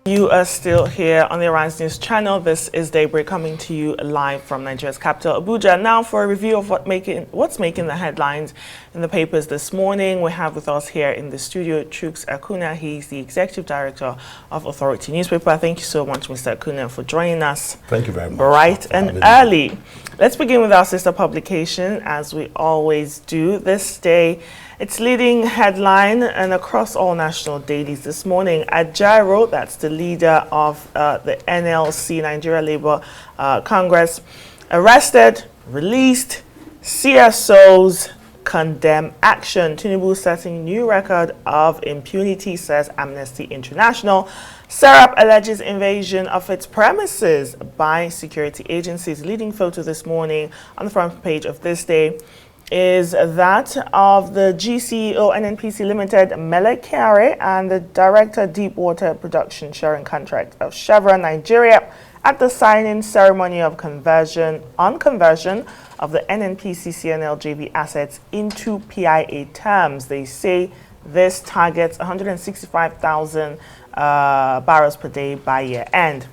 You are still here on the Arise News channel. This is Daybreak coming to you live from Nigeria's capital, Abuja. Now for a review of what's making the headlines in the papers this morning. We have with us here in the studio Chuks Akuna. He's the Executive Director of Authority Newspaper. Thank you so much, Mr. Akuna, for joining us. Thank you very much. Bright and early. Let's begin with our sister publication, as we always do. This day, its leading headline and across all national dailies this morning, Ajaero, that's the leader of the NLC, Nigeria Labour Congress, arrested, released, CSOs condemn action. Tinubu setting new record of impunity, says Amnesty International. Serap alleges invasion of its premises by security agencies. Leading photo this morning on the front page of This Day is that of the GCEO NNPC Limited, Mele Kyari, and the Director Deepwater Production Sharing Contract of Chevron Nigeria at the signing ceremony of conversion of the NNPC CNL JV assets into PIA terms. They say this targets 165,000 barrels per day by year end.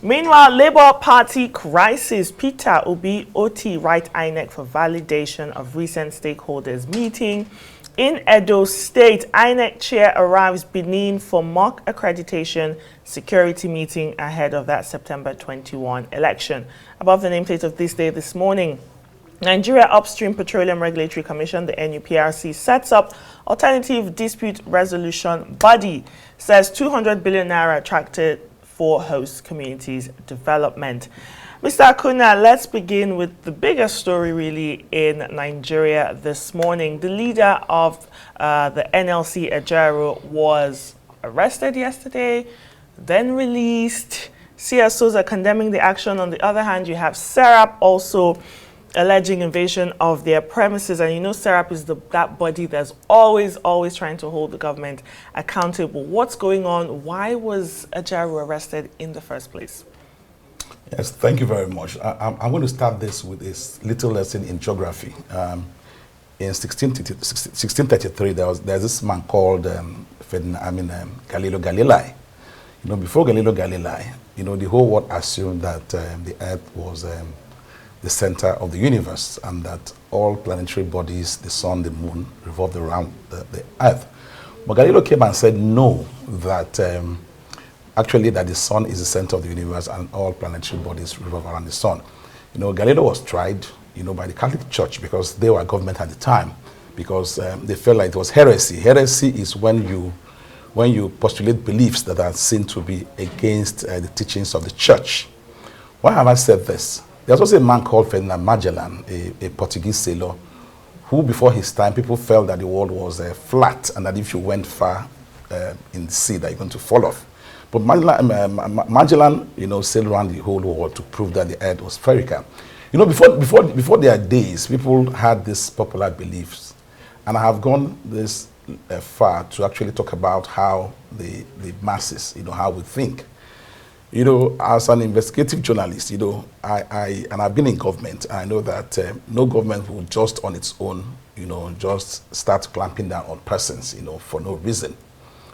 Meanwhile, Labour Party crisis. Peter Obi OT right INEC for validation of recent stakeholders meeting. In Edo State, INEC chair arrives Benin for mock accreditation security meeting ahead of that September 21 election. Above the nameplate of This Day this morning, Nigeria Upstream Petroleum Regulatory Commission, the NUPRC, sets up alternative dispute resolution body, says 200 billion naira attracted for host communities development. Mr. Akuna, let's begin with the biggest story really in Nigeria this morning. The leader of the NLC, Ajaero, was arrested yesterday, then released. CSOs are condemning the action. On the other hand, you have Serap also alleging invasion of their premises, and you know Serap is that body that's always trying to hold the government accountable. What's going on? Why was Ajaero arrested in the first place? Yes, thank you very much. I'm going to start this with this little lesson in geography. In 1633, there's this man called Galileo Galilei. You know, before Galileo Galilei, you know, the whole world assumed that the Earth was the center of the universe, and that all planetary bodies, the sun, the moon, revolved around the Earth. But Galileo came and said no, that actually that the sun is the center of the universe and all planetary bodies revolve around the sun. You know, Galileo was tried, you know, by the Catholic Church because they were government at the time, because they felt like it was heresy. Heresy is when you postulate beliefs that are seen to be against the teachings of the church. Why have I said this? There was also a man called Ferdinand Magellan, a Portuguese sailor, who before his time, people felt that the world was flat and that if you went far in the sea, that you're going to fall off. But Magellan, you know, sailed around the whole world to prove that the earth was spherical. You know, before their days, people had these popular beliefs. And I have gone this far to actually talk about how the masses, you know, how we think. You know, as an investigative journalist, you know, I've been in government. I know that no government will just on its own, you know, just start clamping down on persons, you know, for no reason.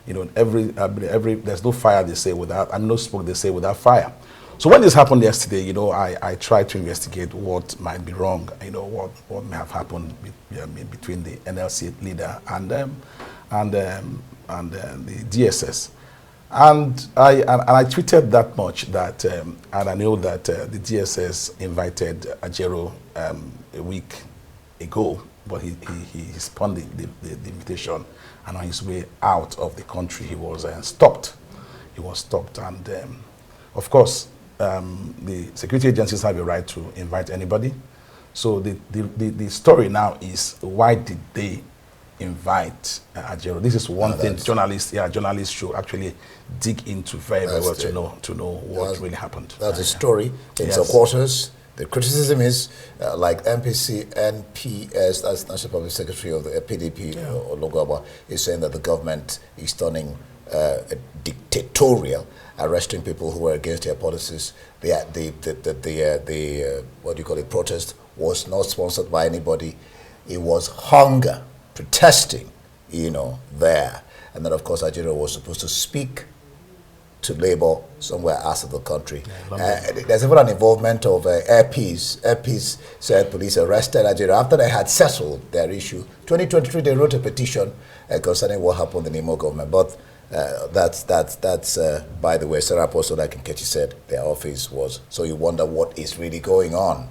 You know, there's no fire, they say, without, and no smoke, they say, without fire. So when this happened yesterday, you know, I tried to investigate what might be wrong, you know, what may have happened between the NLC leader and the DSS. And I tweeted that much that, and I know that the DSS invited Ajaero a week ago, but he spurned the invitation, and on his way out of the country, he was stopped. He was stopped, and of course, the security agencies have a right to invite anybody. So the story now is, why did they invite Ajaero? This is one thing journalists should actually dig into very well to know what really happened. That's the story in some quarters. The criticism is like NPS, that's National Public Secretary of the PDP, Ologaba, is saying that the government is turning dictatorial, arresting people who were against their policies. The what do you call it, protest was not sponsored by anybody. It was hunger, protesting, you know, there. And then, of course, Ajaero was supposed to speak to labor somewhere else in the country. There's even an involvement of Air Peace. Air Peace said police arrested Ajaero after they had settled their issue. 2023, they wrote a petition concerning what happened in the Imo government. But that's by the way, Sarah Apostle, like Nkechi said, their office was. So you wonder what is really going on.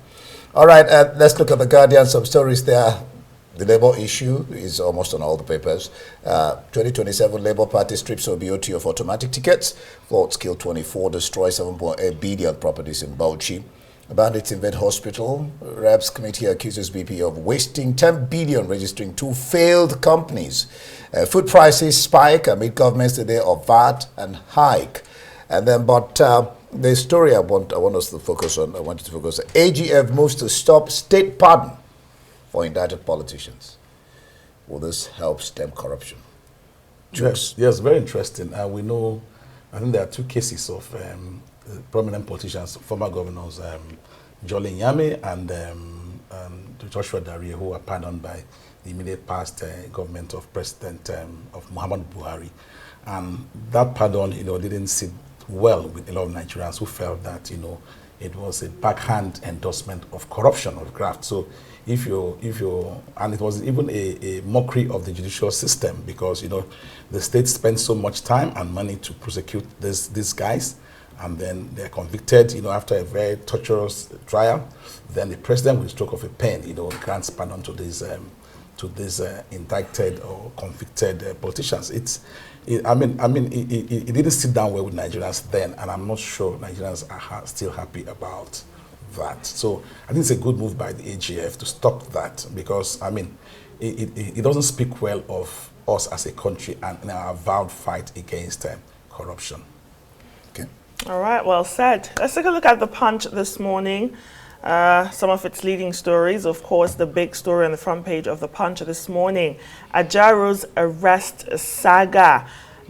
All right, let's look at the Guardian. Some stories there. The Labour issue is almost on all the papers. 2027 Labour Party strips OBOT of automatic tickets. Floods kill 24, destroy 7.8 billion properties in Bauchi. Bandits invade hospital. Reps committee accuses BP of wasting 10 billion registering 2 failed companies. Food prices spike amid government's delay of VAT and hike. And then, but the story I want us to focus on, I want you to focus on. AGF moves to stop state pardon for indicted politicians. Will this help stem corruption? Yes, very interesting. We know, I think there are 2 cases of prominent politicians, former governors, Jolly Nyame and Joshua Darie, who were pardoned by the immediate past government of President of Muhammad Buhari. And that pardon, didn't sit well with a lot of Nigerians who felt that, it was a backhand endorsement of corruption, of graft. So if you and it was even a mockery of the judicial system, because the state spends so much time and money to prosecute these guys, and then they're convicted after a very torturous trial. Then the president, with a stroke of a pen, grants pardon to these indicted or convicted politicians. It didn't sit down well with Nigerians then, and I'm not sure Nigerians are still happy about that. So I think it's a good move by the AGF to stop that, because it doesn't speak well of us as a country and in our vowed fight against corruption. Okay. All right, well said. Let's take a look at the Punch this morning. Some of its leading stories, of course, the big story on the front page of the Punch this morning: Ajaero's arrest saga.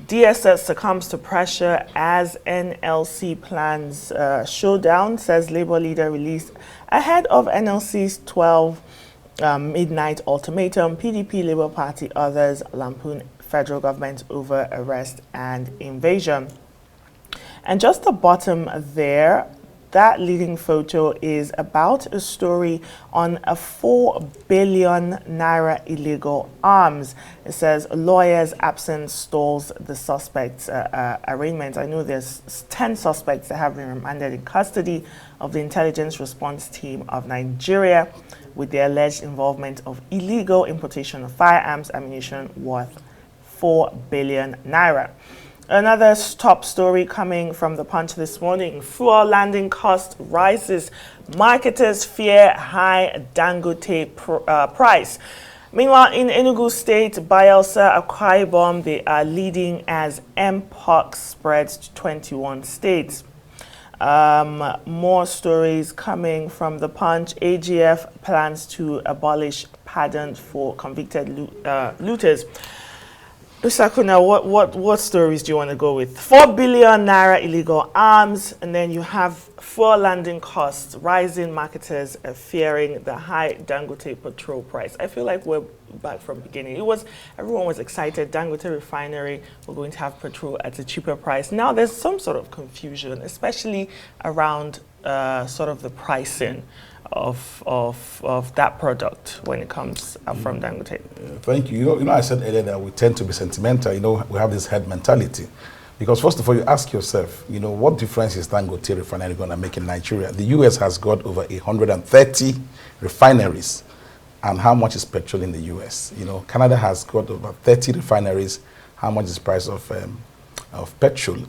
DSS succumbs to pressure as NLC plans showdown, says Labour leader released ahead of NLC's 12 midnight ultimatum. PDP, Labour Party, others lampoon federal government over arrest and invasion. And just the bottom there, that leading photo is about a story on a 4 billion naira illegal arms. It says lawyers' absence stalls the suspects' arraignment. I know there's 10 suspects that have been remanded in custody of the Intelligence Response Team of Nigeria with the alleged involvement of illegal importation of firearms, ammunition worth 4 billion naira. Another top story coming from the Punch this morning: fuel landing cost rises. Marketers fear high Dangote price. Meanwhile, in Enugu State, Bayelsa, Akwa Ibom, they are leading as mpox spreads to 21 states. More stories coming from the Punch. AGF plans to abolish pardon for convicted looters. Sakuna, what stories do you want to go with? 4 billion naira illegal arms, and then you have fuel landing costs, rising, marketers fearing the high Dangote petrol price. I feel like we're back from beginning. Everyone was excited. Dangote refinery, we're going to have petrol at a cheaper price. Now there's some sort of confusion, especially around sort of the pricing of that product when it comes from Dangote. Thank you. I said earlier that we tend to be sentimental. We have this herd mentality. Because first of all, you ask yourself, what difference is Dangote refinery going to make in Nigeria? The US has got over 130 refineries. And how much is petrol in the US? Canada has got over 30 refineries. How much is the price of petrol?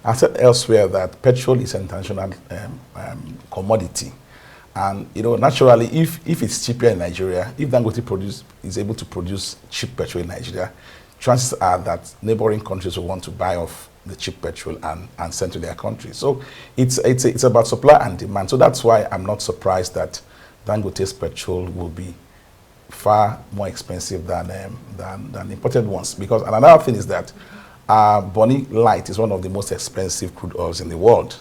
I said elsewhere that petrol is an international commodity. And naturally, if it's cheaper in Nigeria, if Dangote is able to produce cheap petrol in Nigeria, chances are that neighboring countries will want to buy off the cheap petrol and send to their country. So it's about supply and demand. So that's why I'm not surprised that Dangote's petrol will be far more expensive than imported ones. Because another thing is that Bonny Light is one of the most expensive crude oils in the world.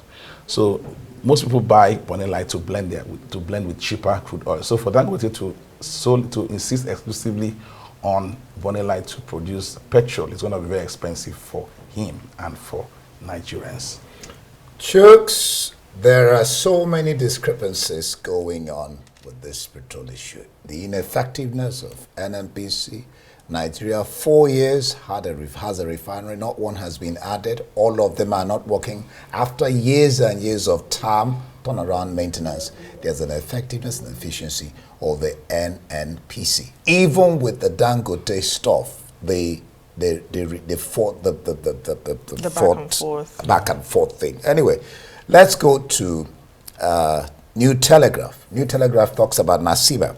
So most people buy Bonny Light to blend with cheaper crude oil. So for Dangote to insist exclusively on Bonny Light to produce petrol, it's going to be very expensive for him and for Nigerians. Chooks, there are so many discrepancies going on with this petrol issue. The ineffectiveness of NNPC. Nigeria, 4 years, has a refinery. Not one has been added. All of them are not working. After years and years of turnaround maintenance, there's an effectiveness and efficiency of the NNPC. Even with the Dangote stuff, the back and forth thing. Anyway, let's go to New Telegraph. New Telegraph talks about Nasima.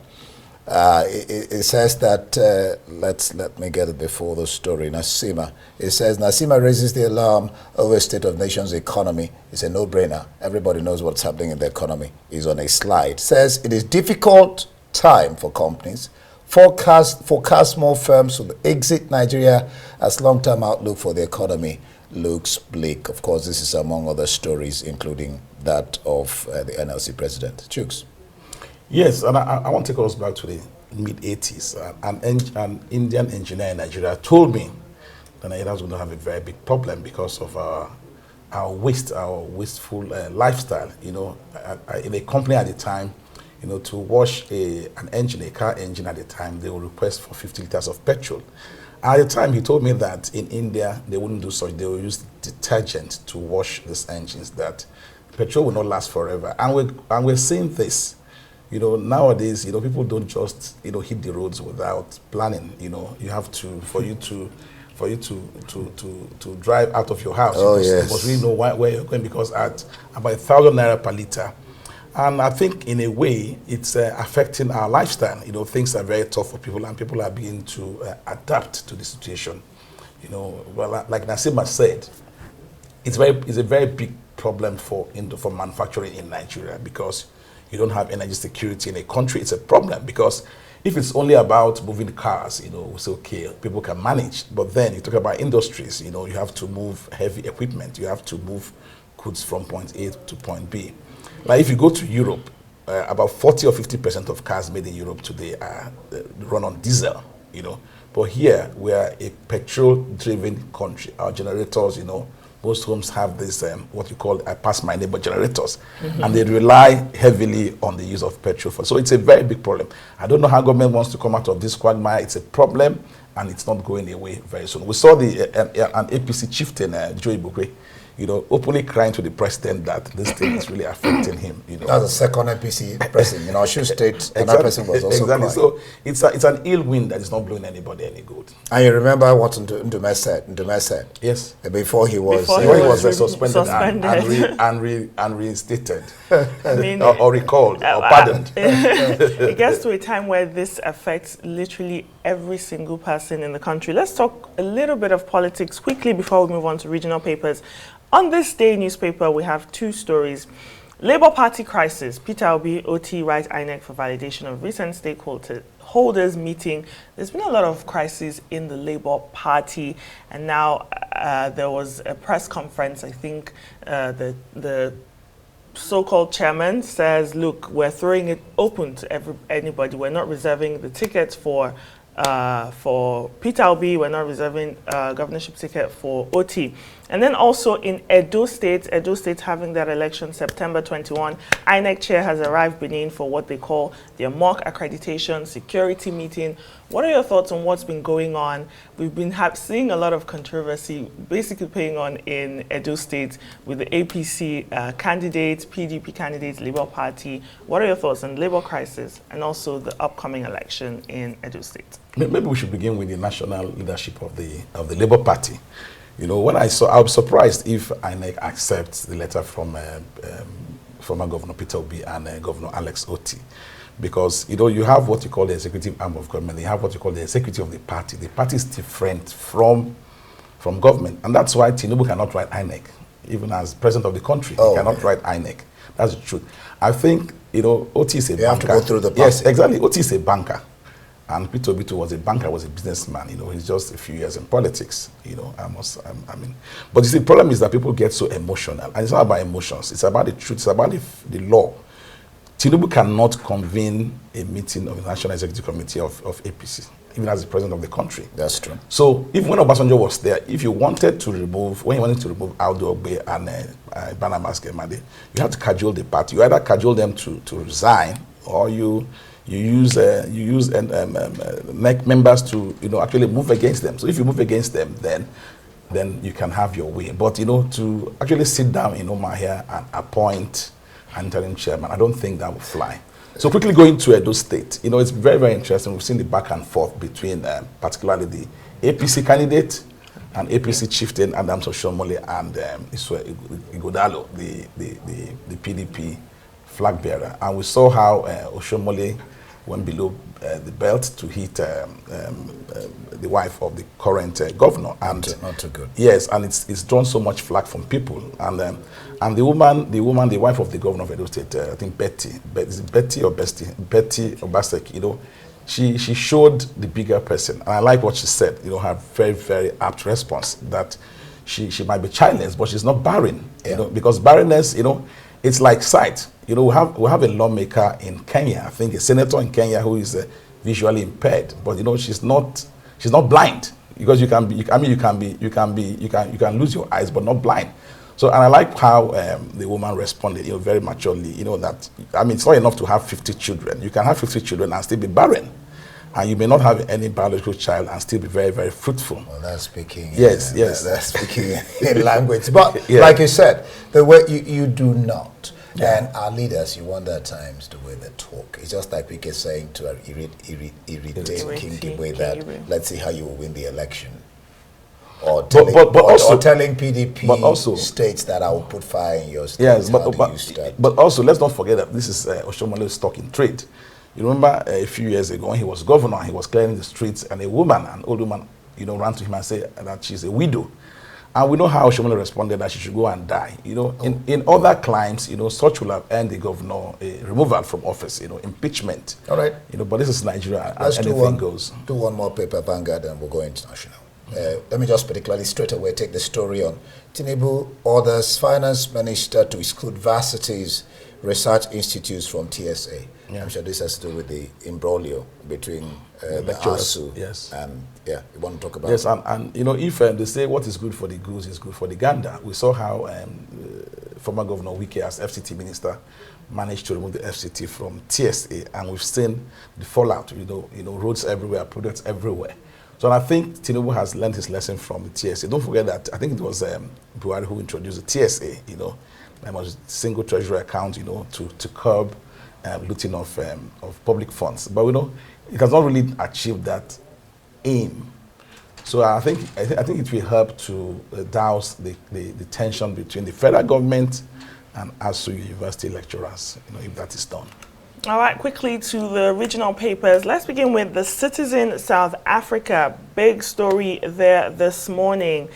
It says that, let me get it before the story, Nasima. It says, Nasima raises the alarm over state of nation's economy. It's a no-brainer. Everybody knows what's happening in the economy. It's on a slide. Says, it is difficult time for companies. Forecast more firms will exit Nigeria as long-term outlook for the economy looks bleak. Of course, this is among other stories, including that of the NLC president. Chooks. Yes, and I want to take us back to the mid-80s. An Indian engineer in Nigeria told me that Nigeria was going to have a very big problem because of our wasteful lifestyle. You know, in a company at the time, you know, to wash a car engine at the time, they would request for 50 liters of petrol. At the time, he told me that in India, they wouldn't do such. They will use detergent to wash these engines, that petrol will not last forever. And we're seeing this. You know, nowadays, you know, people don't just, you know, hit the roads without planning. You know, you have to, for you to drive out of your house, you must really know where you're going, because at about 1,000 naira per liter. And I think in a way, it's affecting our lifestyle. You know, things are very tough for people, and people are beginning to adapt to the situation. You know, well, like Nasima said, it's a very big problem for manufacturing in Nigeria, because you don't have energy security in a country. It's a problem, because if it's only about moving cars, you know, it's okay, people can manage. But then you talk about industries, you know, you have to move heavy equipment, you have to move goods from point A to point B. Like if you go to Europe, about 40 or 50% of cars made in Europe today are run on diesel, you know. But here, we are a petrol-driven country. Our generators, you know, most homes have this, what you call pass my neighbor generators, and they rely heavily on the use of petrol. So it's a very big problem. I don't know how government wants to come out of this quagmire. It's a problem, and it's not going away very soon. We saw an APC chieftain, Joe Ibukwe, you know, openly crying to the president that this thing is really affecting him. You know, that's the second APC president. You know, Osun State, another person was also crying. So it's an ill wind that is not blowing anybody any good. And you remember what Ndume said? Yes. Before he was suspended. And reinstated, I mean, or recalled, or pardoned. It gets to a time where this affects literally every single person in the country. Let's talk a little bit of politics quickly before we move on to regional papers. On this day newspaper, we have two stories. Labour Party crisis. Peter Obi, OT, writes INEC for validation of recent stakeholders meeting. There's been a lot of crisis in the Labour Party, and now there was a press conference. I think the so-called chairman says, look, we're throwing it open to anybody. We're not reserving the tickets for Peter Obi, we're not reserving governorship ticket for OT. And then also in Edo State having that election September 21, INEC chair has arrived Benin for what they call their mock accreditation security meeting. What are your thoughts on what's been going on? We've been seeing a lot of controversy basically playing on in Edo State with the APC candidates, PDP candidates, Labour Party. What are your thoughts on Labour crisis and also the upcoming election in Edo State? Maybe we should begin with the national leadership of the Labour Party. You know, when I was surprised if INEC accepts the letter from former Governor Peter Obi and Governor Alex Otti, because you know you have what you call the executive arm of government, you have what you call the executive of the party. The party is different from government, and that's why Tinubu cannot write INEC, even as president of the country. He cannot write INEC. That's the truth. I think you know Otti is a banker. You have to go through the party. Yes, exactly. Otti is a banker. And Peter Obi was a banker, was a businessman. You know, he's just a few years in politics. You know, but you see, the problem is that people get so emotional, and it's not about emotions. It's about the truth. It's about the law. Tinubu cannot convene a meeting of the National Executive Committee of APC. even as the president of the country. That's true. So even when Obasanjo was there, if you wanted to remove, when you wanted to remove Aldo Ogbe and Barnabas Gemade, you had to cajole the party. You either cajole them to resign, or you use members to actually move against them. So if you move against them, then you can have your way. But to actually sit down in Omar here and appoint an interim chairman, I don't think that will fly. So quickly going to Edo State, it's very, very interesting. We've seen the back and forth between particularly the APC candidate and APC chieftain Adams Oshomole and Igodalo, the PDP flag bearer. And we saw how Oshomole went below the belt to hit the wife of the current governor. And not too good. Yes, and it's drawn so much flack from people. And the wife of the governor of Edo State, I think Betty Obaseki, she showed the bigger person. And I like what she said, her very, very apt response that she might be childless, but she's not barren, because barrenness, it's like sight. We have a lawmaker in Kenya, I think a senator in Kenya who is visually impaired, but she's not blind, because you can lose your eyes but not blind. So, and I like how the woman responded, very maturely, that, it's not enough to have 50 children. You can have 50 children and still be barren. And you may not have any biological child and still be very, very fruitful. Well, that's speaking. Yes. That's speaking in language. But like you said, the way you do not. Yeah. And our leaders, you wonder at times the way they talk. It's just like we keep saying to our irritating King Gibe that let's see how you will win the election. Or telling, or telling PDP states that I will put fire in your state. Yes, but also let's not forget that this is Oshomole's stock in trade. You remember a few years ago when he was governor, he was clearing the streets, and an old woman, ran to him and said that she's a widow. And we know how Oshomole responded, that she should go and die. In other climes, such will have earned the governor a removal from office, impeachment. All right. But this is Nigeria, and anything goes. Do one more paper, Vanguard, and we'll go international. Let me just particularly straight away take the story on Tinubu orders finance minister to exclude varsities research institutes from TSA. Yeah. I'm sure this has to do with the imbroglio between the ASU and you want to talk about if they say what is good for the goose is good for the gander. We saw how former Governor Wike as FCT minister managed to remove the FCT from TSA, and we've seen the fallout, roads everywhere, products everywhere. So I think Tinubu has learned his lesson from the TSA. Don't forget that I think it was Buhari who introduced the TSA, there was a single treasury account, to curb looting of public funds. But it has not really achieved that aim. So I think it will help to douse the tension between the federal government and ASU university lecturers, if that is done. All right, quickly to the regional papers. Let's begin with The Citizen South Africa. Big story there this morning.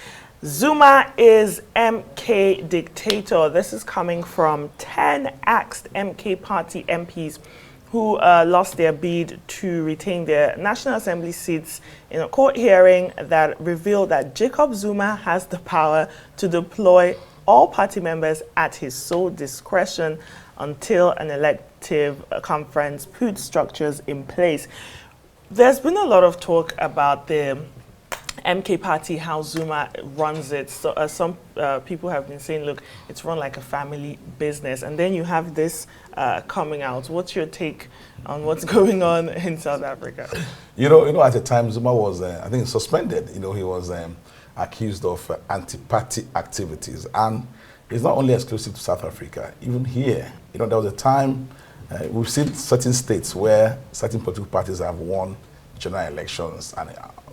Zuma is MK dictator. This is coming from 10 axed MK party MPs who lost their bid to retain their National Assembly seats in a court hearing that revealed that Jacob Zuma has the power to deploy all party members at his sole discretion until an elective conference puts structures in place. There's been a lot of talk about the MK party, how Zuma runs it. So, some people have been saying, look, it's run like a family business. And then you have this coming out. What's your take on what's going on in South Africa? At the time, Zuma was, I think, suspended. He was accused of anti-party activities. And it's not only exclusive to South Africa. Even here, there was a time, we've seen certain states where certain political parties have won general elections and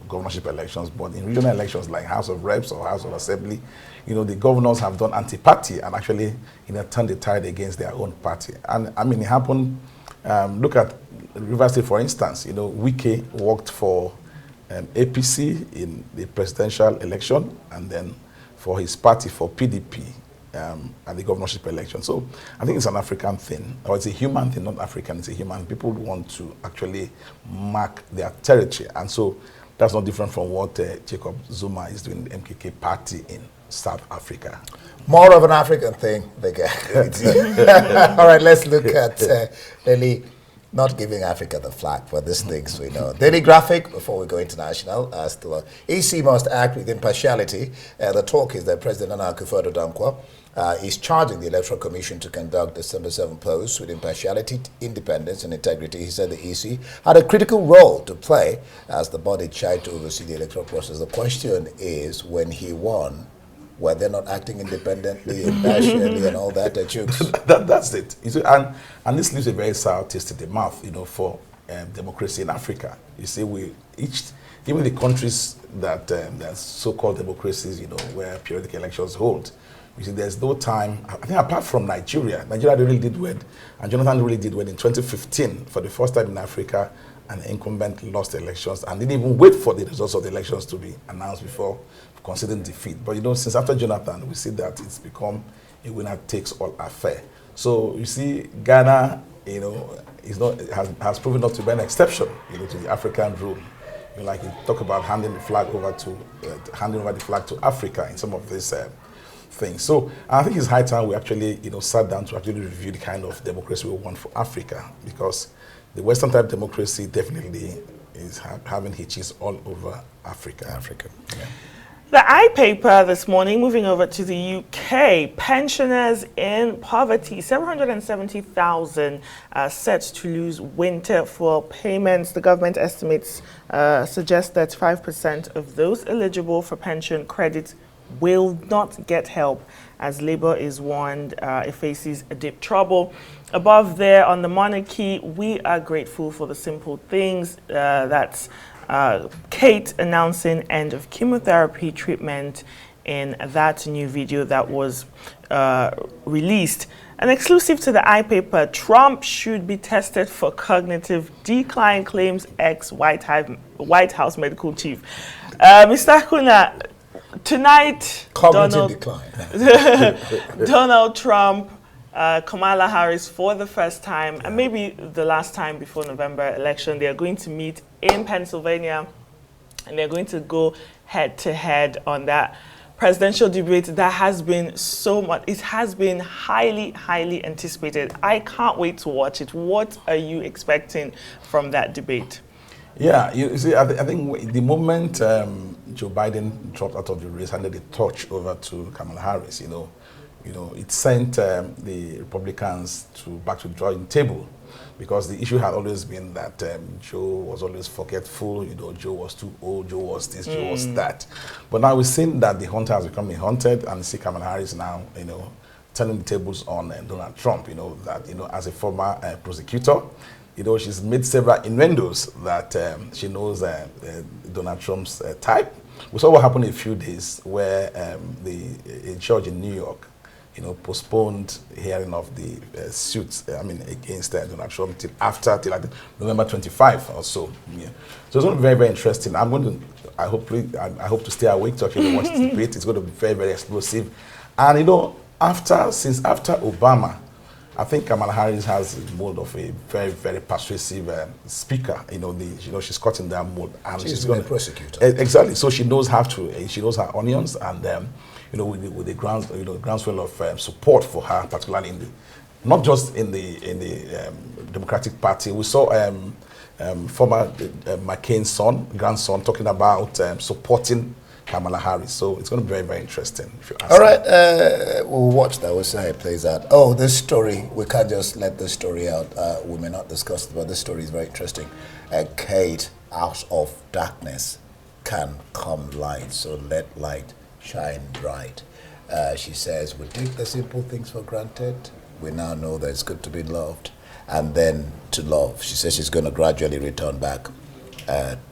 governorship elections, but in regional elections like House of Reps or House of Assembly, the governors have done anti-party and actually, turned the tide against their own party. And it happened. Look at Rivers State, for instance. Wike worked for APC in the presidential election, and then for his party, for PDP, at the governorship election. So I think it's an African thing, or it's a human thing, not African. It's a human. People want to actually mark their territory, and so that's not different from what Jacob Zuma is doing in the MKK party in South Africa. More of an African thing, bigger. All right, let's look at not giving Africa the flag for these things we know. Daily graphic, before we go international, still EC must act with impartiality. The talk is that President Nana Akufo-Addo Dankwa is charging the Electoral Commission to conduct December 7 polls with impartiality, independence, and integrity. He said the EC had a critical role to play as the body tried to oversee the electoral process. The question is, when he won, were they not acting independently, impartially, and all that? That's it. You see, and this leaves a very sour taste in the mouth, for democracy in Africa. You see, even the countries that so-called democracies, where periodic elections hold, you see, there's no time. I think apart from Nigeria really did well, and Jonathan really did well in 2015 for the first time in Africa. An incumbent lost elections and didn't even wait for the results of the elections to be announced before conceding defeat. But since after Jonathan, we see that it's become a winner-takes-all affair. So you see, Ghana, has proven not to be an exception, to the African rule. Like you talk about handing the flag over to Africa in some of these things. So I think it's high time we actually, sat down to actually review the kind of democracy we want for Africa, because the Western type democracy definitely is having hitches all over Africa. Yeah. The I-Paper this morning, moving over to the UK, pensioners in poverty, 770,000 set to lose winter fuel payments. The government estimates suggest that 5% of those eligible for pension credit will not get help, as Labour is warned it faces a deep trouble. Above there on the monarchy, we are grateful for the simple things. That's Kate announcing end of chemotherapy treatment in that new video that was released. An exclusive to the I-Paper, Trump should be tested for cognitive decline, claims ex-White House medical chief. Mr. Kuna, tonight, Donald Trump, Kamala Harris, for the first time, and maybe the last time before November election, they are going to meet in Pennsylvania, and they're going to go head-to-head on that presidential debate that has been so much. It has been highly, highly anticipated. I can't wait to watch it. What are you expecting from that debate? Yeah, you see, I think the moment Joe Biden dropped out of the race, handed the torch over to Kamala Harris, it sent the Republicans back to the drawing table, because the issue had always been that Joe was always forgetful. Joe was too old. Joe was this. Joe was that. But now we've seen that the hunter has become a hunted, and see Kamala Harris now, turning the tables on Donald Trump. That as a former prosecutor, she's made several innuendos that she knows Donald Trump's type. We saw what happened in a few days where a judge in New York, postponed hearing of the suits, against Donald Trump till like November 25 or so. Yeah. So it's going to be very, very interesting. I hope to stay awake to actually watch this debate. It's going to be very, very explosive. And since after Obama, I think Kamala Harris has the mold of a very, very persuasive speaker. She's caught in that mold, and she's going to prosecute. Exactly. So she knows she knows her onions, and with the groundswell of support for her, particularly not just in the Democratic Party. We saw former McCain's grandson, talking about supporting Kamala Harris. So it's going to be very, very interesting. All right, we'll watch that. We'll see how it plays out. Oh, this story, we can't just let this story out. We may not discuss it, but this story is very interesting. Kate, out of darkness can come light, so let light shine bright. She says, we take the simple things for granted. We now know that it's good to be loved, and then to love. She says she's going to gradually return back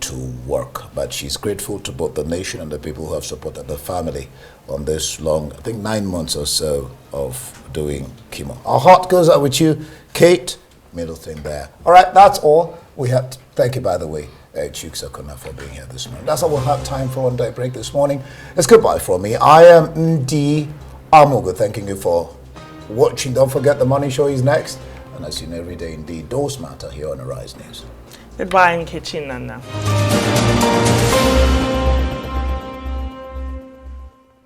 to work, but she's grateful to both the nation and the people who have supported the family on this long, I think 9 months or so of doing chemo. Our heart goes out with you, Kate. Middle thing there. All right, that's all we have. Thank you, by the way, Chuksa Kuna, for being here this morning. That's all we'll have time for on Day Break this morning. It's goodbye from me. I am Ndi Amugu, thanking you for watching. Don't forget the Money Show is next, and as you know, every day indeed, those matter here on Arise News. Goodbye in kitchen, Nana.